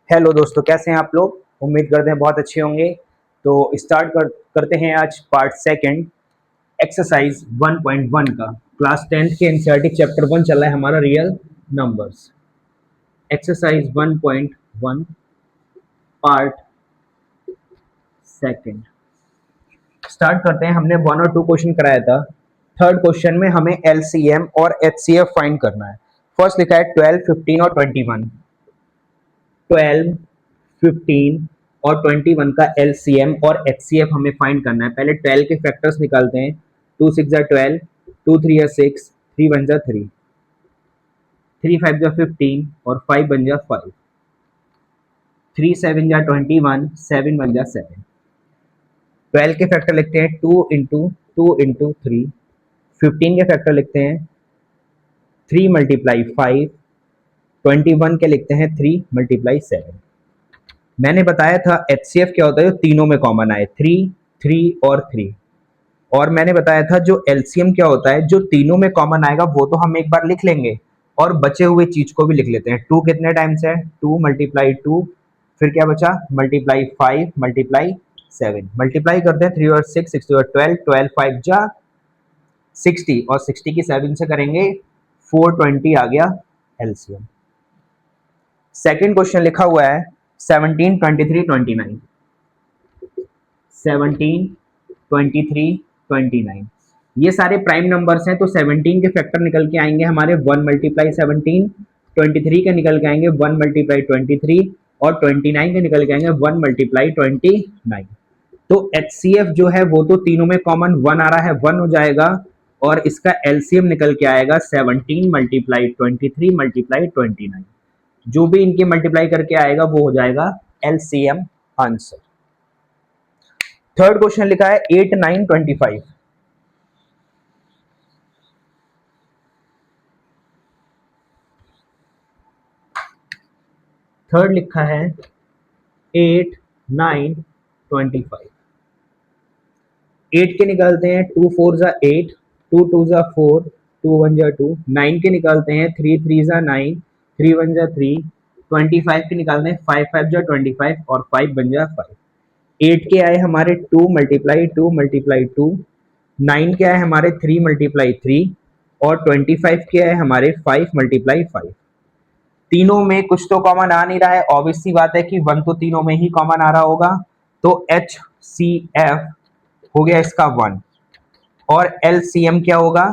Hello दोस्तों, कैसे हैं आप लोग। उम्मीद करते हैं बहुत अच्छे होंगे। तो करते हैं आज पार्ट सेकंड एक्सरसाइज 1.1 का। क्लास 10th के एनसीईआरटी चैप्टर 1 चल रहा है हमारा, real numbers. Exercise 1.1 part second start करते हैं। हमने 1 और 2 क्वेश्चन कराया था। थर्ड क्वेश्चन में हमें एलसीएम और एचसीएफ फाइंड करना है। फर्स्ट लिखा है 12, 15 और 21। 12, 15 और 21 का एलसीएम और एचसीएफ हमें फाइंड करना है। पहले 12 के फैक्टर्स निकालते हैं। 2 6 जा 12, 2 3 जा 6, 3 1 जा 3, 3 5 जा 15 और 5 1 जा 5, 3 7 जा 21, 7 1 जा 7। 12 के फैक्टर लिखते हैं 2 इंटू 2 इंटू 3। 15 के फैक्टर लिखते हैं 3 मल्टीप्लाई 5। 21 के लिखते हैं 3 मल्टीप्लाई 7। मैंने बताया था एचसीएफ क्या होता है, जो तीनों में कॉमन आए, 3 3 और 3। और मैंने बताया था जो एलसीएम क्या होता है, जो तीनों में कॉमन आएगा वो तो हम एक बार लिख लेंगे और बचे हुए चीज को भी लिख लेते हैं। 2 कितने टाइम्स है, 2 मल्टीप्लाई 2, फिर क्या बचा, मल्टीप्लाई 5 मल्टीप्लाई 7। मल्टीप्लाई करते हैं 3 और 6, 6 और 12, 12 5 जा 60 और 60 की 7 से करेंगे 420 आ गया एलसीएम। सेकेंड क्वेश्चन लिखा हुआ है 17 23 29। 17 23 29 ये सारे प्राइम नंबर्स हैं। तो 17 के फैक्टर निकल के आएंगे हमारे 1 मल्टीप्लाई 17, 23 के निकल के आएंगे 1 मल्टीप्लाई 23 और 29 के निकल के आएंगे 1 मल्टीप्लाई 29। तो एचसीएफ जो है वो तो तीनों में कॉमन 1 आ रहा है, 1 हो जाएगा। और इसका एलसीएम निकल के आएगा 17 मल्टीप्लाई 23 मल्टीप्लाई 29। जो भी इनके मल्टीप्लाई करके आएगा वो हो जाएगा एलसीएम आंसर। थर्ड क्वेश्चन लिखा है 8 9 25। थर्ड लिखा है 8 9 25। 8 के निकालते हैं 2 4 जा 8, 2 2 जा 4, 2 1 जा 2। 9 के निकालते हैं 3 3 जा 9, 3 1 जा 3। 25 के निकालते हैं 5 5 जा 25 और 5 बन जा 5। 8 के आए हमारे 2 मल्टीप्लाई 2 मल्टीप्लाई 2। 9 के आए हमारे 3 मल्टीप्लाई 3 और 25 के आए हमारे 5 मल्टीप्लाई 5। तीनों में कुछ तो कॉमन आ नहीं रहा है, ऑब्वियस सी बात है कि 1 तो तीनों में ही कॉमन आ रहा होगा। तो एच सी एफ हो गया इसका 1। और एलसीएम क्या होगा,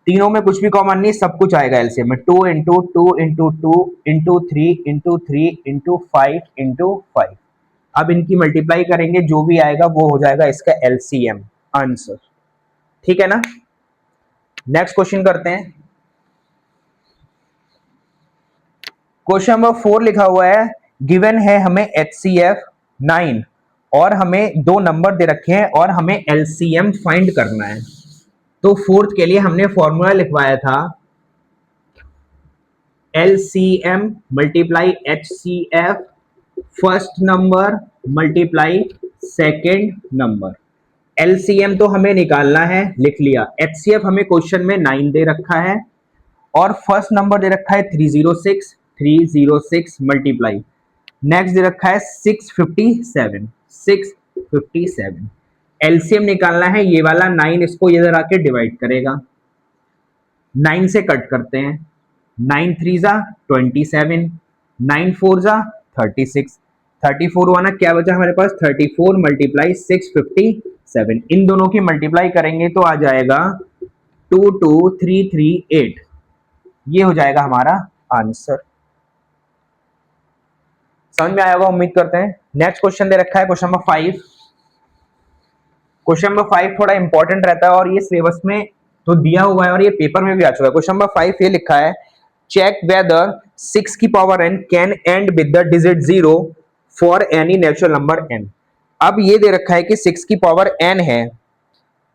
तीनों में कुछ भी कॉमन नहीं, सब कुछ आएगा एलसीएम में। 2 into 2 into 2 into 3 into 3 into 5 into 5। अब इनकी मल्टीप्लाई करेंगे, जो भी आएगा वो हो जाएगा इसका एलसीएम आंसर। ठीक है ना। नेक्स्ट क्वेश्चन करते हैं। क्वेश्चन नंबर 4 लिखा हुआ है, गिवन है हमें एचसीएफ 9 और हमें दो नंबर दे रखे हैं और हमें एलसीएम फाइंड करना है। तो फोर्थ के लिए हमने फॉर्मूला लिखवाया था LCM multiply HCF, first number multiply second number. LCM तो हमें निकालना है, लिख लिया। एचसीएफ हमें क्वेश्चन में 9 दे रखा है और फर्स्ट नंबर दे रखा है 306, 306 मल्टीप्लाई, नेक्स्ट दे रखा है 657, 657। एलसीएम निकालना है, ये वाला 9 इसको इधर आके डिवाइड करेगा, 9 से कट करते हैं। 9 3 जा 27, 9 4 जा 36, 34 हुआ ना, क्या बचा हमारे पास 34 मल्टीप्लाई 657। इन दोनों की मल्टीप्लाई करेंगे तो आ जाएगा 22338। ये हो जाएगा हमारा आंसर। समझ में आया होगा उम्मीद करते हैं। नेक्स्ट क्वेश्चन दे रखा है क्वेश्चन नंबर 5। क्वेश्चन नंबर 5 थोड़ा इंपॉर्टेंट रहता है और ये सिलेबस में तो दिया हुआ है और ये पेपर में भी आ चुका है। क्वेश्चन नंबर 5 ये लिखा है, चेक वेदर 6 की power n can and with the digit 0 for any natural number n। अब ये दे रखा है कि 6 की पावर n है,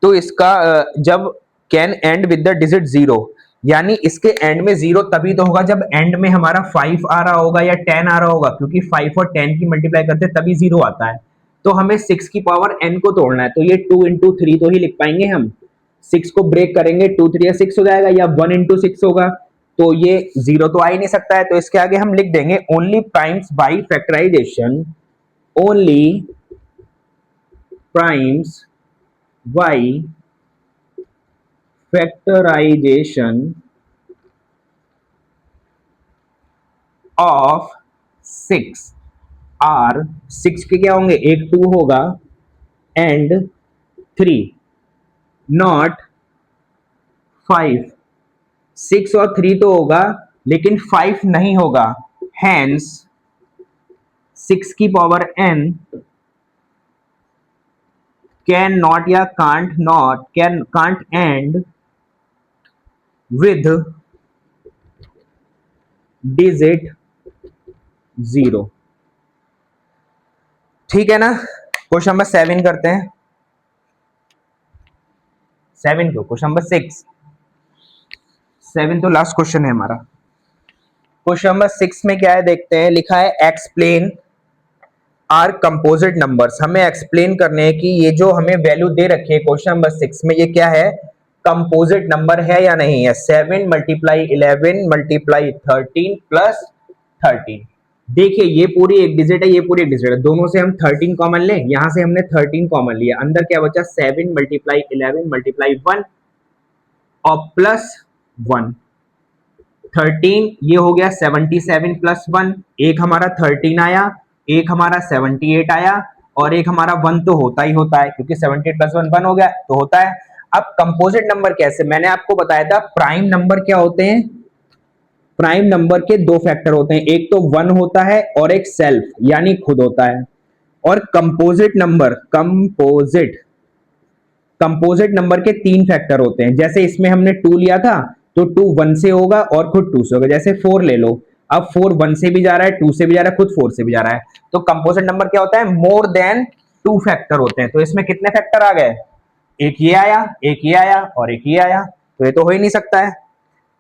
तो इसका जब can and with the digit 0, यानी इसके एंड में 0 तभी तो होगा जब एंड में हमारा 5 आ रहा होगा या 10 आ रहा होगा, क्योंकि 5 और 10 की मल्टीप्लाई करते तभी 0 आता है। तो हमें 6 की पावर n को तोड़ना है, तो ये 2 इंटू 3 तो ही लिख पाएंगे हम। 6 को ब्रेक करेंगे, 2 3 6 हो जाएगा, या 1 इंटू 6 होगा, तो ये जीरो तो आ ही नहीं सकता है, तो इसके आगे हम लिख देंगे only primes by factorisation, only primes by factorisation of 6 are, 6 के क्या होंगे, एक 2 होगा एंड 3, नॉट 5। 6 और 3 तो होगा लेकिन 5 नहीं होगा, हैंस 6 की पावर n कैन नॉट या कांट एंड विद डिजिट 0। ठीक है ना। क्वेश्चन नंबर 7 करते हैं। 7 क्यों, क्वेश्चन नंबर 6, 7 तो लास्ट क्वेश्चन है हमारा। क्वेश्चन नंबर 6 में क्या है देखते हैं, लिखा है एक्सप्लेन आर कंपोजिट नंबर्स। हमें एक्सप्लेन करने हैं कि ये जो हमें वैल्यू दे रखी है क्वेश्चन नंबर 6 में, ये क्या है, कंपोजिट नंबर है या नहीं है। 7 मल्टीप्लाई 11 मल्टीप्लाई 13 प्लस 13। देखिए ये पूरी एक डिजिट है, ये पूरी एक डिजिट है, दोनों से हम 13 कॉमन लें, यहां से हमने 13 कॉमन लिया, अंदर क्या बचा 7 मल्टीप्लाई 11 मल्टीप्लाई 1 और प्लस 1, 13 ये हो गया 77 प्लस 1, एक हमारा 13 आया, एक हमारा 78 आया और एक हमारा 1 तो होता ही होता है क्योंकि 78 प्लस 1 1 हो गया तो होता है। अब कंपोजिट नंबर कैसे, मैंने आपको बताया था प्राइम नंबर क्या होते हैं, प्राइम नंबर के दो फैक्टर होते हैं, एक तो 1 होता है और एक सेल्फ यानी खुद होता है। और कंपोजिट नंबर, कंपोजिट नंबर के 3 फैक्टर होते हैं। जैसे इसमें हमने 2 लिया था तो 2 1 से होगा और खुद 2 से होगा। जैसे 4 ले लो, अब 4 1 से भी जा रहा है, 2 से भी जा रहा है, खुद 4 से भी जा रहा है। तो कंपोजिट नंबर क्या होता है, मोर देन 2 फैक्टर होते हैं। तो इसमें कितने फैक्टर आ गए, एक ये आया, एक ये आया और एक ये आया, तो ये तो हो ही नहीं सकता है,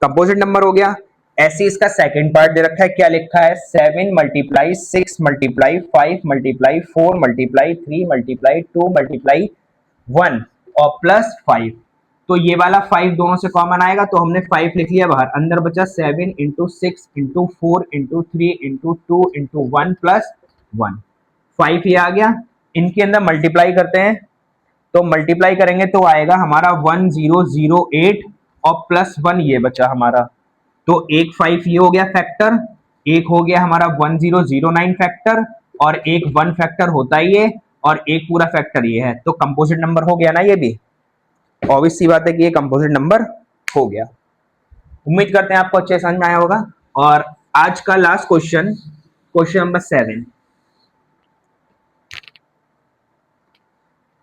कंपोजिट नंबर हो गया। ऐसे इसका सेकंड पार्ट दे रखा है, क्या लिखा है 7 multiply 6 multiply 5 multiply 4 multiply 3 multiply 2 multiply 1 और प्लस 5। तो ये वाला 5 दोनों से कॉमन आएगा तो हमने 5 लिख लिया बाहर, अंदर बचा 7 into 6 into 4 into 3 into 2 into 1 plus 1, 5 ये आ गया। इनके अंदर मल्टीप्लाई करते हैं, तो मल्टीप्लाई करेंगे तो आएगा हमारा 1008 और प्लस 1 ये बचा हमारा। तो एक 5 ये हो गया फैक्टर, एक हो गया हमारा 1009 फैक्टर और एक 1 फैक्टर होता ही है और एक पूरा फैक्टर ये है। तो कंपोजिट नंबर हो गया ना, ये भी ऑब्वियस सी बात है कि ये कंपोजिट नंबर हो गया। उम्मीद करते हैं आपको अच्छे समझ में आया होगा। और आज का last question, question number 7।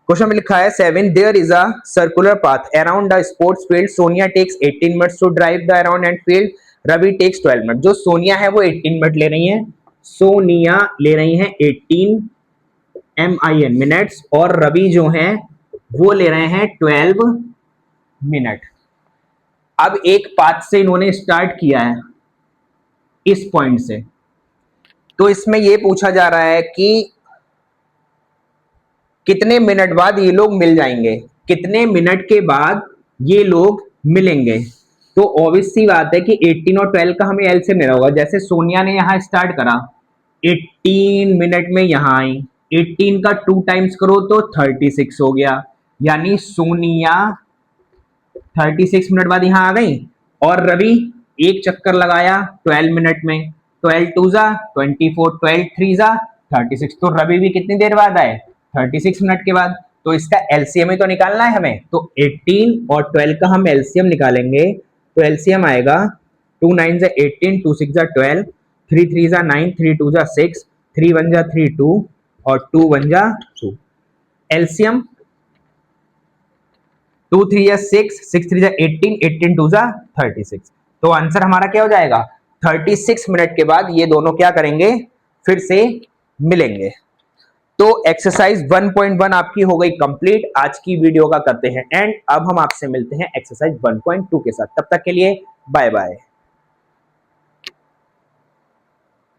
Question में लिखा है 7 there is a circular path around the sports field, Sonia takes 18 minutes to drive the around and field, Ravi takes 12 minute. जो सोनिया है वो 18 मिनट ले रही है, सोनिया ले रही है 18 मिनट्स और रवि जो है वो ले रहे हैं 12 मिनट। अब एक पाथ से इन्होंने स्टार्ट किया है इस पॉइंट से, तो इसमें ये पूछा जा रहा है कि कितने मिनट बाद ये लोग मिल जाएंगे, कितने मिनट के बाद ये लोग मिलेंगे। तो ऑब्वियस सी बात है कि 18 और 12 का हमें एलसीएम लेना होगा। जैसे सोनिया ने यहां स्टार्ट करा 18 मिनट में यहां आई, 18 का 2 टाइम्स करो तो 36 हो गया, यानी सोनिया 36 मिनट बाद यहां आ गई। और रवि एक चक्कर लगाया 12 मिनट में, 12 2 जा 24, 12 3 जा 36, तो रवि भी कितनी देर बाद आए, 36 मिनट के बाद। तो इसका एलसीएम ही तो निकालना है हमें, तो 18 और 12 का हम एलसीएम निकालेंगे। तो एलसीएम आएगा 2 9 जा 18, 2 6 जा 12, 3 3 जा 9, 3 2 जा 6, 3 1 जा 3 2 और 2 1 जा 2। एलसीएम 2 3 जा 6, 6 3 जा 18, 18 2 जा 36। तो आंसर हमारा क्या हो जाएगा, 36 मिनट के बाद ये दोनों क्या करेंगे, फिर से मिलेंगे। तो एक्सरसाइज 1.1 आपकी हो गई कंप्लीट। आज की वीडियो का करते हैं एंड। अब हम आपसे मिलते हैं एक्सरसाइज 1.2 के साथ, तब तक के लिए बाय बाय।